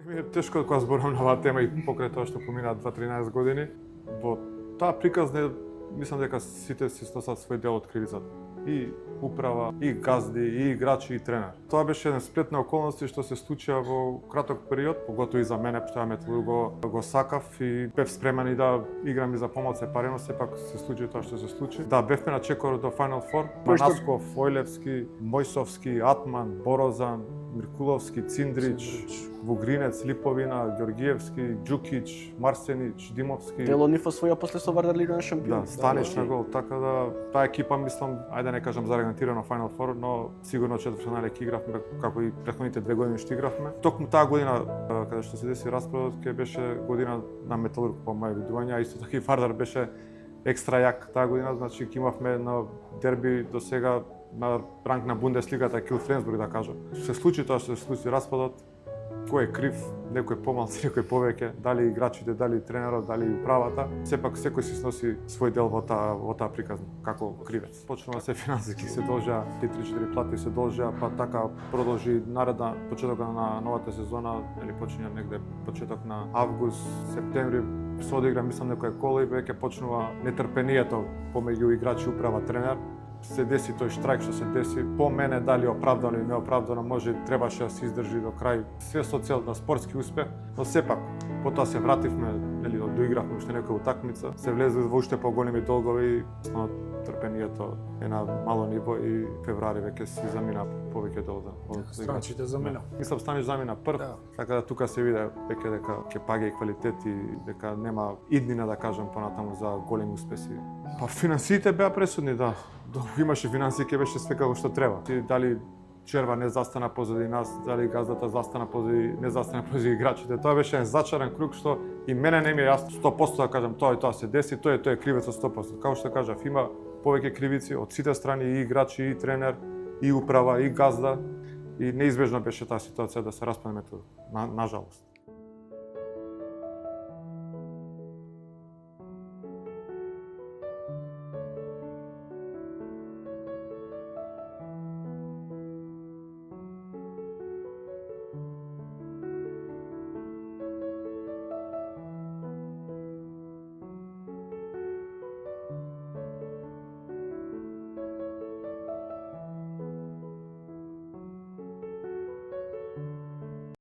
Ми е тешко кога зборам на оваа тема и покрај тоа што помина 2-13 години. Во таа приказна мислам дека сите си сносат свој дел од кривицата. И управа, и газди, и играчи, и тренер. Тоа беше еден сплет на околности што се случија во краток период, поготово и за мене, што ја го сакав и бев спремен и да играм и за помал сепарено, сепак се случи тоа што се случи. Да, бевме на чекор до Final Four. Манасков, Војлевски, Мојсовски, Атман, Борозан, Миркуловски, Циндрич, Вугринец, Липовина, Ѓоргиевски, Џукич, Марсенич, Димовски. Телониф освоја после со Вардар Лига на шампион. Да, Станиш на гол, така да таа екипа мислам, ајде не кажам зарегантирано Final Four, но сигурно четвртфинале ќе игравме како и претходните 2 години што игравме. Токму таа година каде што се деси распадот, ќе беше година на Металург по моје видување, а исто така и Вардар беше екстра јак таа година, значи ќе имавме едно дерби до сега на ранг на Бундеслигата, Кил Фленсбург да кажам. Се случи тоа што се случи распадот. Кој е крив, некој помалку, некој повеќе, дали играчите, дали тренерот, дали управата. Сепак секој си сноси свој дел во таа приказна, како кривец. Почнува се финансиски се должеа, 3-4 плати се должеа, па така продолжи наредна почетокот на новата сезона, или почиња негде почеток на август, септември, се одигра мислам некоја кола и веќе почнува нетрпението помеѓу играчи, управа, тренер. Се деси тој штрајк што се деси, по мене дали оправдано или неоправдано, може требаше да се издржи до крај, све со цел на спортски успех, но сепак потоа се вративме, нели доигравме уште некоја утакмица, се влезе во уште поголеми долгови, но трпението е на мало ниво и февруари веќе си замина повеќе дол од Станчите замина. Мислам Станич замина прв, така да тука се виде веќе дека ќе паѓа и квалитет и дека нема иднина да кажам понатаму за големи успеси. Па финансиите беа пресудни, да. Доколку имаше финансии, ќе беше све како што треба. Дали Черва не застана позади нас, дали газдата застана позади, не застана позади играчите. Тоа беше еден зачаран круг што и мене не ми е јасно 100% да кажам тоа и тоа се деси, тој е кривец од 100%. Како што кажав, има повеќе кривици од сите страни, и играчи, и тренер, и управа, и газда, и неизбежно беше таа ситуација да се распадне Металург, нажалост.